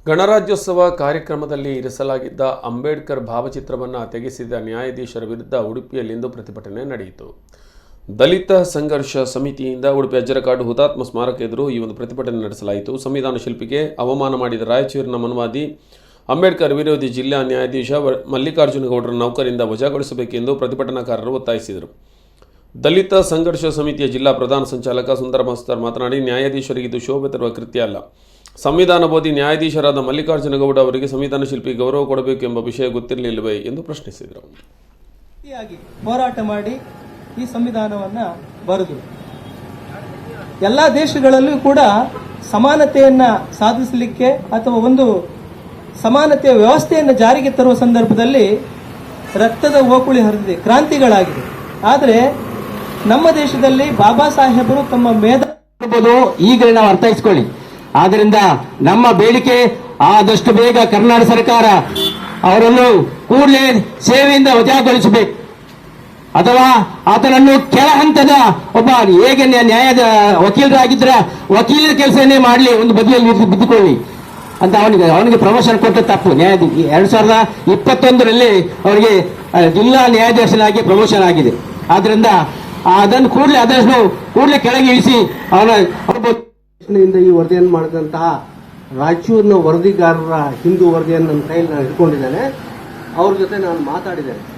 ಗಣರಾಜ್ಯೋತ್ಸವ ಕಾರ್ಯಕ್ರಮದಲ್ಲಿ ಇರಿಸಲಾಗಿದ್ದ ಅಂಬೇಡ್ಕರ್ ಭಾವಚಿತ್ರವನ್ನು ತೆಗೆಸಿದ ನ್ಯಾಯಾಧೀಶರ ವಿರುದ್ಧ ಉಡುಪಿಯಲ್ಲಿಂದು ಪ್ರತಿಭಟನೆ ನಡೆಯಿತು. ದಲಿತ ಸಂಘರ್ಷ ಸಮಿತಿಯಿಂದ ಉಡುಪಿ ಅಜ್ಜರಕಾಡು ಹುತಾತ್ಮ ಸ್ಮಾರಕ ಎದುರು ಈ ಒಂದು ಪ್ರತಿಭಟನೆ ನಡೆಸಲಾಯಿತು. ಸಂವಿಧಾನ ಶಿಲ್ಪಿಗೆ ಅವಮಾನ ಮಾಡಿದ ರಾಯಚೂರಿನ ಮನುವಾದಿ ಅಂಬೇಡ್ಕರ್ ವಿರೋಧಿ ಜಿಲ್ಲಾ ನ್ಯಾಯಾಧೀಶ ಮಲ್ಲಿಕಾರ್ಜುನ ಗೌಡರ ನೌಕರಿಂದ ವಜಾಗೊಳಿಸಬೇಕೆಂದು ಪ್ರತಿಭಟನಾಕಾರರು ಒತ್ತಾಯಿಸಿದರು. ದಲಿತ ಸಂಘರ್ಷ ಸಮಿತಿಯ ಜಿಲ್ಲಾ ಪ್ರಧಾನ ಸಂಚಾಲಕ ಸುಂದರ ಮಾಸ್ತರ್ ಮಾತನಾಡಿ, ನ್ಯಾಯಾಧೀಶರಿಗೆ ಇದು ಶೋಭೆ ತರುವ ಕೃತ್ಯ ಅಲ್ಲ. ಸಂವಿಧಾನ ಬೋಧಿ ನ್ಯಾಯಾಧೀಶರಾದ ಮಲ್ಲಿಕಾರ್ಜುನ ಗೌಡ ಅವರಿಗೆ ಸಂವಿಧಾನ ಶಿಲ್ಪಿ ಗೌರವ ಕೊಡಬೇಕು ಎಂಬ ವಿಷಯ ಗೊತ್ತಿರಲಿಲ್ಲವೇ ಎಂದು ಪ್ರಶ್ನಿಸಿದರು. ಹೋರಾಟ ಮಾಡಿ ಈ ಸಂವಿಧಾನವನ್ನ ಬರೆದು ಎಲ್ಲ ದೇಶಗಳಲ್ಲೂ ಕೂಡ ಸಮಾನತೆಯನ್ನ ಸಾಧಿಸಲಿಕ್ಕೆ ಅಥವಾ ಒಂದು ಸಮಾನತೆಯ ವ್ಯವಸ್ಥೆಯನ್ನು ಜಾರಿಗೆ ತರುವ ಸಂದರ್ಭದಲ್ಲಿ ರಕ್ತದ ಓಕುಳಿ ಹರಿದಿದೆ, ಕ್ರಾಂತಿಗಳಾಗಿದೆ. ಆದರೆ ನಮ್ಮ ದೇಶದಲ್ಲಿ ಬಾಬಾ ಸಾಹೇಬರು ತಮ್ಮ ಮೇಧಾವಿ ಈಗ ನಾವು ಅರ್ಥೈಸ್ಕೊಳ್ಳಿ. ಆದ್ದರಿಂದ ನಮ್ಮ ಬೇಡಿಕೆ ಆದಷ್ಟು ಬೇಗ ಕರ್ನಾಟಕ ಸರ್ಕಾರ ಅವರನ್ನು ಕೂಡಲೇ ಸೇವೆಯಿಂದ ವಜಾಗೊಳಿಸಬೇಕು ಅಥವಾ ಆತನನ್ನು ಕೆಳ ಹಂತದ ಒಬ್ಬ ಹೇಗೆ ನ್ಯಾಯದ ವಕೀಲರಾಗಿದ್ರೆ ವಕೀಲರ ಕೆಲಸನೇ ಮಾಡಲಿ, ಒಂದು ಬದಿಯಲ್ಲಿ ಬಿದ್ದುಕೊಳ್ಳಿ ಅಂತ ಅವನಿಗೆ ಪ್ರಮೋಷನ್ ಕೊಟ್ಟ ತಪ್ಪು. 2021ರಲ್ಲಿ ಅವರಿಗೆ ಜಿಲ್ಲಾ ನ್ಯಾಯಾಧೀಶನಾಗಿ ಪ್ರಮೋಷನ್ ಆಗಿದೆ. ಆದ್ರಿಂದ ಅದನ್ನು ಕೂಡಲೇ ಕೆಳಗೆ ಇಳಿಸಿ ಈ ವರದಿಯನ್ನು ಮಾಡಿದಂತಹ ರಾಯಚೂರಿನ ವರದಿಗಾರರ ಹಿಂದೂ ವರದಿಯನ್ನು ನನ್ನ ಕೈಯಲ್ಲಿ ನಾನು ಹಿಡ್ಕೊಂಡಿದ್ದೇನೆ. ಅವ್ರ ಜೊತೆ ನಾನು ಮಾತಾಡಿದ್ದೇನೆ.